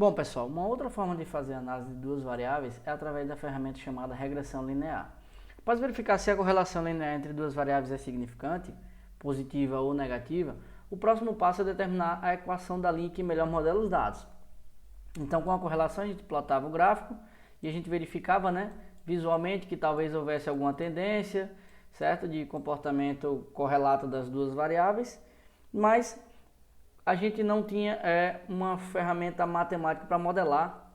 Bom, pessoal, uma outra forma de fazer análise de duas variáveis é através da ferramenta chamada regressão linear. Após verificar se a correlação linear entre duas variáveis é significante, positiva ou negativa, o próximo passo é determinar a equação da linha que melhor modela os dados. Então, com a correlação, a gente plotava o gráfico e a gente verificava, né, visualmente que talvez houvesse alguma tendência, certo, de comportamento correlato das duas variáveis, mas a gente não tinha uma ferramenta matemática para modelar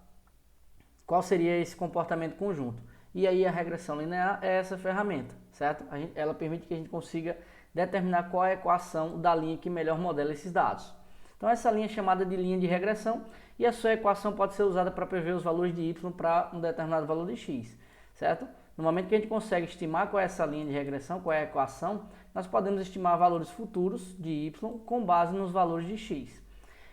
qual seria esse comportamento conjunto. E aí a regressão linear é essa ferramenta, certo? Ela permite que a gente consiga determinar qual é a equação da linha que melhor modela esses dados. Então essa linha é chamada de linha de regressão e a sua equação pode ser usada para prever os valores de y para um determinado valor de x, certo? No momento que a gente consegue estimar qual é essa linha de regressão, qual é a equação, nós podemos estimar valores futuros de y com base nos valores de x.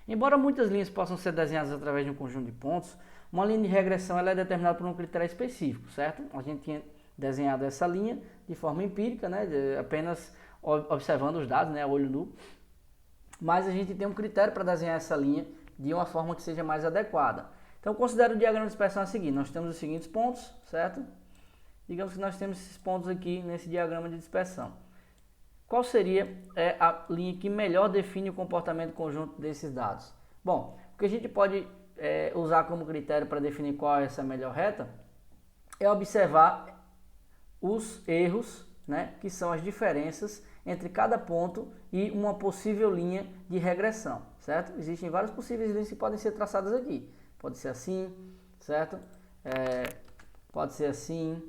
Embora muitas linhas possam ser desenhadas através de um conjunto de pontos, uma linha de regressão ela é determinada por um critério específico, certo? A gente tinha desenhado essa linha de forma empírica, né, apenas observando os dados, né, a olho nu, mas a gente tem um critério para desenhar essa linha de uma forma que seja mais adequada. Então, considero o diagrama de dispersão a seguir. Nós temos os seguintes pontos, certo? Digamos que nós temos esses pontos aqui nesse diagrama de dispersão. Qual seria a linha que melhor define o comportamento conjunto desses dados? Bom, o que a gente pode usar como critério para definir qual é essa melhor reta é observar os erros, né, que são as diferenças entre cada ponto e uma possível linha de regressão, certo? Existem várias possíveis linhas que podem ser traçadas aqui. Pode ser assim, certo? Pode ser assim,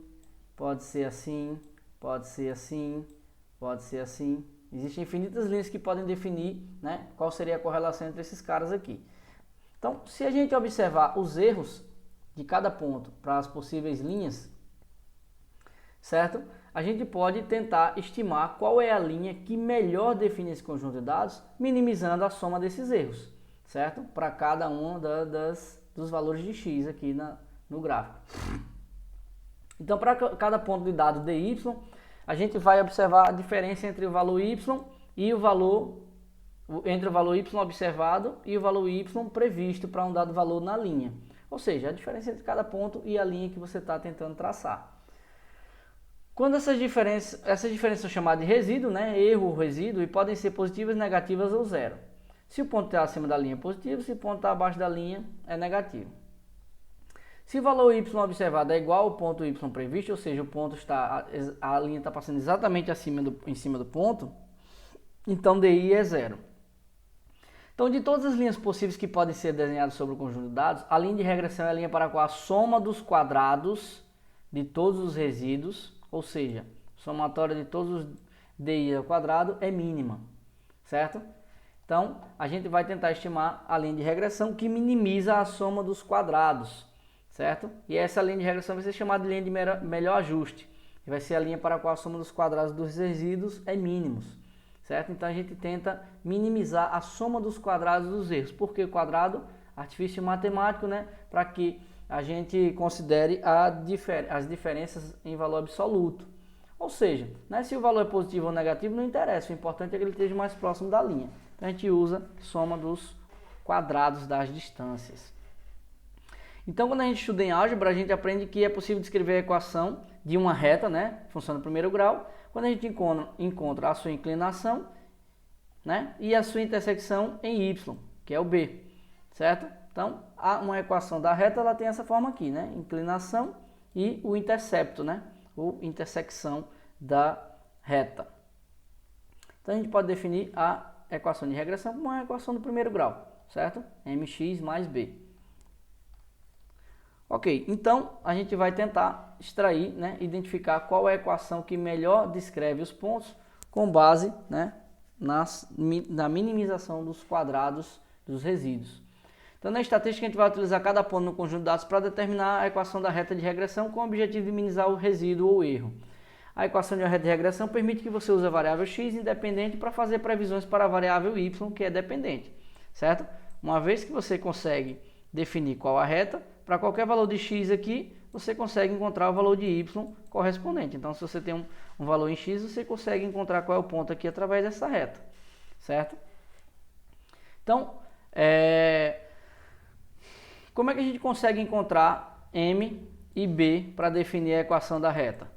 pode ser assim, pode ser assim, pode ser assim. Existem infinitas linhas que podem definir, né, qual seria a correlação entre esses caras aqui. Então, se a gente observar os erros de cada ponto para as possíveis linhas, certo? A gente pode tentar estimar qual é a linha que melhor define esse conjunto de dados, minimizando a soma desses erros, certo? Para cada um dos valores de x aqui no gráfico. Então, para cada ponto de dados dy, a gente vai observar a diferença entre o valor y e o valor y observado e o valor y previsto para um dado valor na linha. Ou seja, a diferença entre cada ponto e a linha que você está tentando traçar. Quando essas diferenças são chamadas de resíduo, né, erro ou resíduo, e podem ser positivas, negativas ou zero. Se o ponto está acima da linha é positivo, se o ponto está abaixo da linha é negativo. Se o valor y observado é igual ao ponto y previsto, ou seja, a linha está passando exatamente em cima do ponto, então DI é zero. Então, de todas as linhas possíveis que podem ser desenhadas sobre o conjunto de dados, a linha de regressão é a linha para a qual a soma dos quadrados de todos os resíduos, ou seja, somatória de todos os DI ao quadrado é mínima, certo? Então, a gente vai tentar estimar a linha de regressão que minimiza a soma dos quadrados, certo? E essa linha de regressão vai ser chamada de linha de melhor ajuste, que vai ser a linha para a qual a soma dos quadrados dos resíduos é mínimos, certo? Então, a gente tenta minimizar a soma dos quadrados dos erros. Por que o quadrado? Artifício matemático, né? Para que a gente considere as diferenças em valor absoluto. Ou seja, né, se o valor é positivo ou negativo, não interessa. O importante é que ele esteja mais próximo da linha. Então, a gente usa soma dos quadrados das distâncias. Então, quando a gente estuda em álgebra, a gente aprende que é possível descrever a equação de uma reta, né, função do primeiro grau, quando a gente encontra a sua inclinação, né, e a sua intersecção em y, que é o b, certo? Então, uma equação da reta ela tem essa forma aqui, né, inclinação e o intercepto, né, ou intersecção da reta. Então, a gente pode definir a equação de regressão como uma equação do primeiro grau, certo? mx mais b. Ok, então a gente vai tentar extrair, né, identificar qual é a equação que melhor descreve os pontos com base, né, na minimização dos quadrados dos resíduos. Então, na estatística, a gente vai utilizar cada ponto no conjunto de dados para determinar a equação da reta de regressão com o objetivo de minimizar o resíduo ou erro. A equação de uma reta de regressão permite que você use a variável x independente para fazer previsões para a variável y, que é dependente, certo? Uma vez que você consegue definir qual a reta, para qualquer valor de x aqui, você consegue encontrar o valor de y correspondente. Então, se você tem um valor em x, você consegue encontrar qual é o ponto aqui através dessa reta, certo? Então, Como é que a gente consegue encontrar M e B para definir a equação da reta?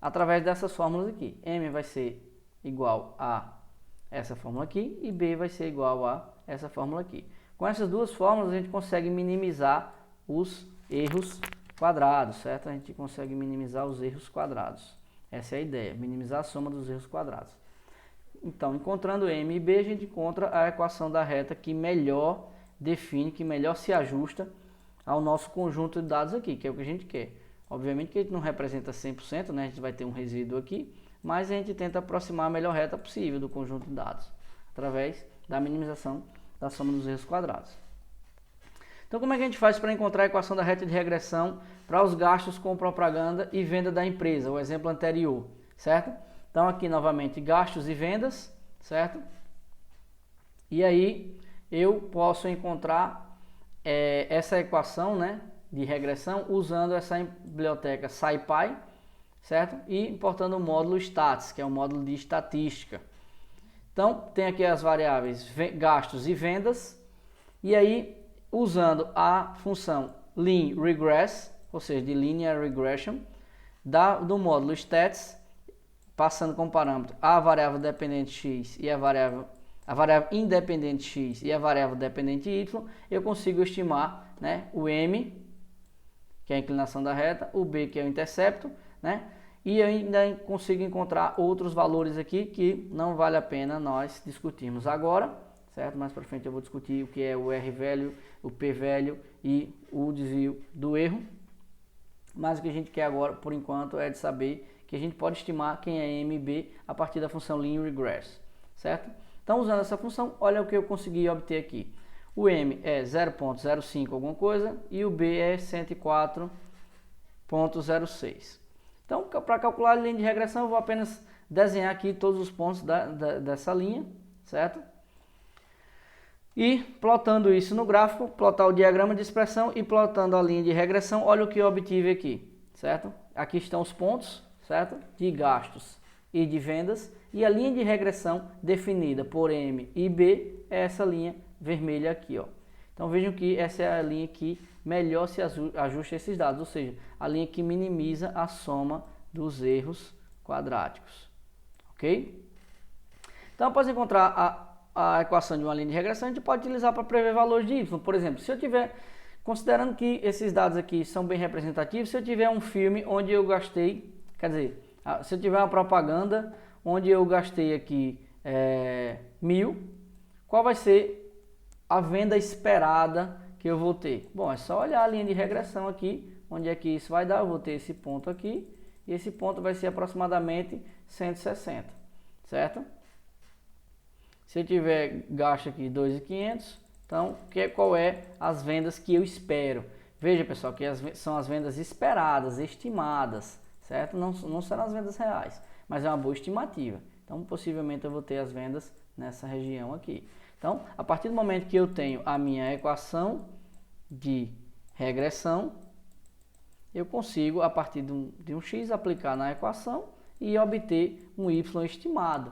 Através dessas fórmulas aqui. M vai ser igual a essa fórmula aqui e B vai ser igual a essa fórmula aqui. Com essas duas fórmulas a gente consegue minimizar os erros quadrados, certo? A gente consegue minimizar os erros quadrados. Essa é a ideia, minimizar a soma dos erros quadrados. Então, encontrando M e B, a gente encontra a equação da reta que melhor define, que melhor se ajusta ao nosso conjunto de dados aqui, que é o que a gente quer. Obviamente que a gente não representa 100%, né? A gente vai ter um resíduo aqui, mas a gente tenta aproximar a melhor reta possível do conjunto de dados, através da minimização da soma dos erros quadrados. Então, como é que a gente faz para encontrar a equação da reta de regressão para os gastos com propaganda e venda da empresa, o exemplo anterior, certo? Então, aqui novamente, gastos e vendas, certo? E aí, eu posso encontrar essa equação, né, de regressão usando essa biblioteca SciPy, certo? E importando o módulo Stats, que é o módulo de estatística. Então, tem aqui as variáveis gastos e vendas, e aí, usando a função LinRegress, ou seja, de Linear Regression, do módulo Stats, passando como parâmetro a variável dependente x e a variável independente x e a variável dependente y, eu consigo estimar, né, o M, que é a inclinação da reta, o B, que é o intercepto, né, e eu ainda consigo encontrar outros valores aqui que não vale a pena nós discutirmos agora, certo? Mais para frente eu vou discutir o que é o R velho, o P velho e o desvio do erro. Mas o que a gente quer agora, por enquanto, é de saber que a gente pode estimar quem é M e B a partir da função LinRegress, certo? Então, usando essa função, olha o que eu consegui obter aqui. O M é 0.05 alguma coisa e o B é 104.06. Então, para calcular a linha de regressão, eu vou apenas desenhar aqui todos os pontos dessa linha, certo? E plotando isso no gráfico, plotar o diagrama de expressão e plotando a linha de regressão, olha o que eu obtive aqui, certo? Aqui estão os pontos, certo? De gastos e de vendas, e a linha de regressão definida por M e B é essa linha vermelha aqui, ó. Então vejam que essa é a linha que melhor se ajusta a esses dados, ou seja, a linha que minimiza a soma dos erros quadráticos, ok? Então, após encontrar a equação de uma linha de regressão, a gente pode utilizar para prever valores de y. Por exemplo, se eu tiver, considerando que esses dados aqui são bem representativos, se eu tiver um filme onde eu gastei, quer dizer, se eu tiver uma propaganda onde eu gastei aqui 1.000, qual vai ser a venda esperada que eu vou ter? Bom, é só olhar a linha de regressão aqui, onde é que isso vai dar. Eu vou ter esse ponto aqui, e esse ponto vai ser aproximadamente 160, certo? Se eu tiver gasto aqui 2.500, então qual é as vendas que eu espero? Veja, pessoal, que são as vendas esperadas, estimadas, certo? Não serão as vendas reais, mas é uma boa estimativa. Então, possivelmente eu vou ter as vendas nessa região aqui. Então, a partir do momento que eu tenho a minha equação de regressão, eu consigo, a partir de um x, aplicar na equação e obter um y estimado,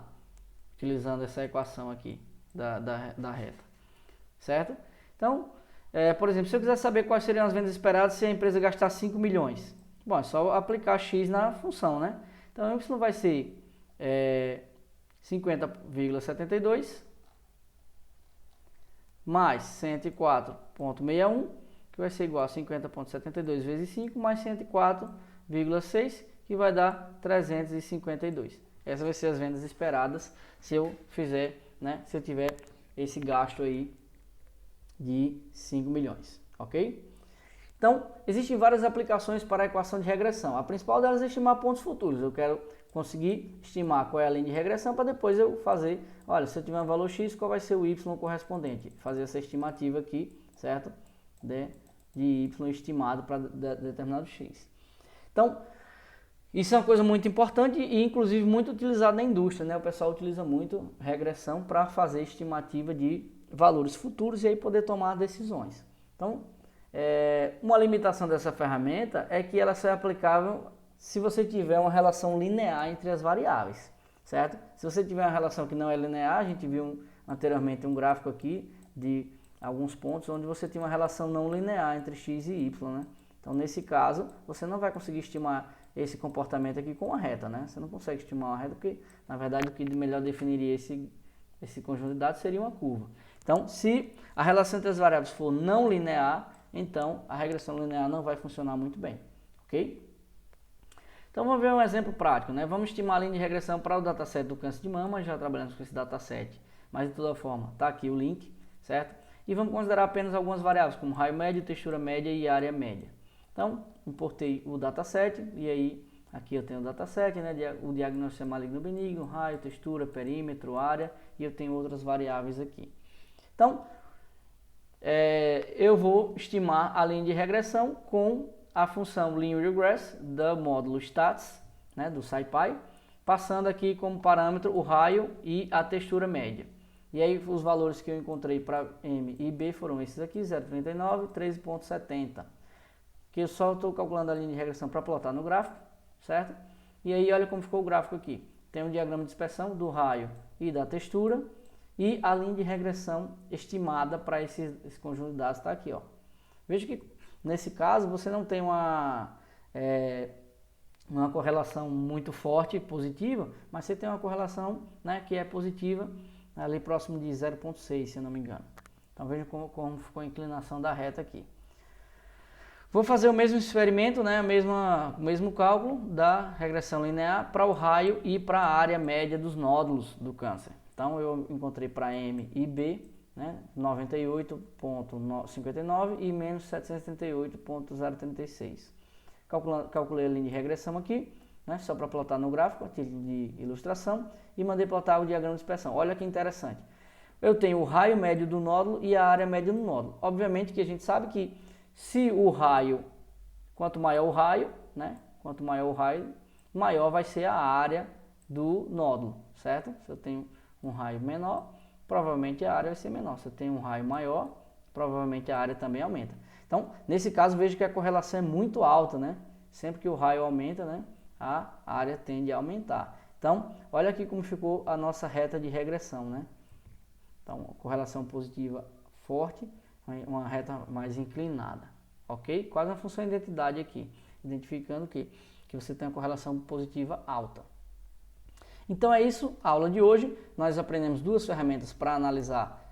utilizando essa equação aqui da reta, certo? Então, por exemplo, se eu quiser saber quais seriam as vendas esperadas se a empresa gastar 5 milhões, bom, é só aplicar x na função, né? Então, y vai ser 50,72 mais 104,61, que vai ser igual a 50,72 vezes 5, mais 104,6, que vai dar 352. Essas vão ser as vendas esperadas se eu fizer, né, se eu tiver esse gasto aí de 5 milhões, ok? Então, existem várias aplicações para a equação de regressão. A principal delas é estimar pontos futuros. Eu quero conseguir estimar qual é a linha de regressão para depois eu fazer, olha, se eu tiver um valor x, qual vai ser o y correspondente? Fazer essa estimativa aqui, certo? De y estimado para determinado x. Então, isso é uma coisa muito importante e inclusive muito utilizada na indústria, né? O pessoal utiliza muito regressão para fazer estimativa de valores futuros e aí poder tomar decisões. Então, uma limitação dessa ferramenta é que ela só é aplicável se você tiver uma relação linear entre as variáveis, certo? Se você tiver uma relação que não é linear, a gente viu anteriormente um gráfico aqui de alguns pontos onde você tem uma relação não linear entre x e y, né? Então, nesse caso, você não vai conseguir estimar esse comportamento aqui com uma reta, né? Você não consegue estimar uma reta porque, na verdade, o que melhor definiria esse conjunto de dados seria uma curva. Então, se a relação entre as variáveis for não linear, então a regressão linear não vai funcionar muito bem, ok? Então, vamos ver um exemplo prático, né? Vamos estimar a linha de regressão para o dataset do câncer de mama, já trabalhamos com esse dataset, mas de toda forma, está aqui o link, certo? E vamos considerar apenas algumas variáveis, como raio médio, textura média e área média. Então, importei o dataset, e aí, aqui eu tenho o dataset, né? O diagnóstico é maligno benigno, raio, textura, perímetro, área, e eu tenho outras variáveis aqui. Então, eu vou estimar a linha de regressão com a função linear regress do módulo stats, né, do SciPy, passando aqui como parâmetro o raio e a textura média. E aí os valores que eu encontrei para M e B foram esses aqui, 0,39 e 13,70. Que eu só estou calculando a linha de regressão para plotar no gráfico, certo? E aí olha como ficou o gráfico aqui. Tem um diagrama de dispersão do raio e da textura e a linha de regressão estimada para esse conjunto de dados está aqui, ó. Veja que nesse caso você não tem uma correlação muito forte positiva, mas você tem uma correlação, né, que é positiva ali próximo de 0,6, se eu não me engano. Então veja como ficou a inclinação da reta aqui. Vou fazer o mesmo experimento, né, o mesmo cálculo da regressão linear para o raio e para a área média dos nódulos do câncer. Então eu encontrei para M e B, né, 98,59 e menos 738,036. Calculei a linha de regressão aqui, né, só para plotar no gráfico, a título de ilustração, e mandei plotar o diagrama de dispersão. Olha que interessante. Eu tenho o raio médio do nódulo e a área média do nódulo. Obviamente que a gente sabe que se o raio, quanto maior o raio, né, quanto maior o raio, maior vai ser a área do nódulo, certo? Se eu tenho um raio menor, provavelmente a área vai ser menor. Se eu tenho um raio maior, provavelmente a área também aumenta. Então, nesse caso, vejo que a correlação é muito alta, né? Sempre que o raio aumenta, né, a área tende a aumentar. Então, olha aqui como ficou a nossa reta de regressão, né? Então, correlação positiva forte, uma reta mais inclinada, ok? Quase uma função de identidade aqui, identificando que você tem uma correlação positiva alta. Então é isso, a aula de hoje. Nós aprendemos duas ferramentas para analisar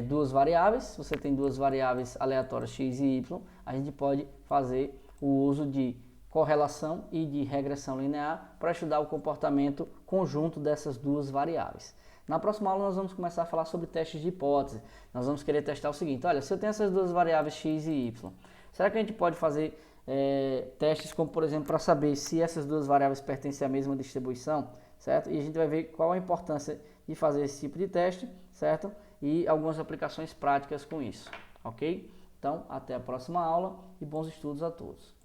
duas variáveis. Se você tem duas variáveis aleatórias x e y, a gente pode fazer o uso de correlação e de regressão linear para estudar o comportamento conjunto dessas duas variáveis. Na próxima aula nós vamos começar a falar sobre testes de hipótese. Nós vamos querer testar o seguinte: olha, se eu tenho essas duas variáveis x e y, será que a gente pode fazer testes como, por exemplo, para saber se essas duas variáveis pertencem à mesma distribuição, certo? E a gente vai ver qual a importância de fazer esse tipo de teste, certo? E algumas aplicações práticas com isso, ok? Então, até a próxima aula e bons estudos a todos.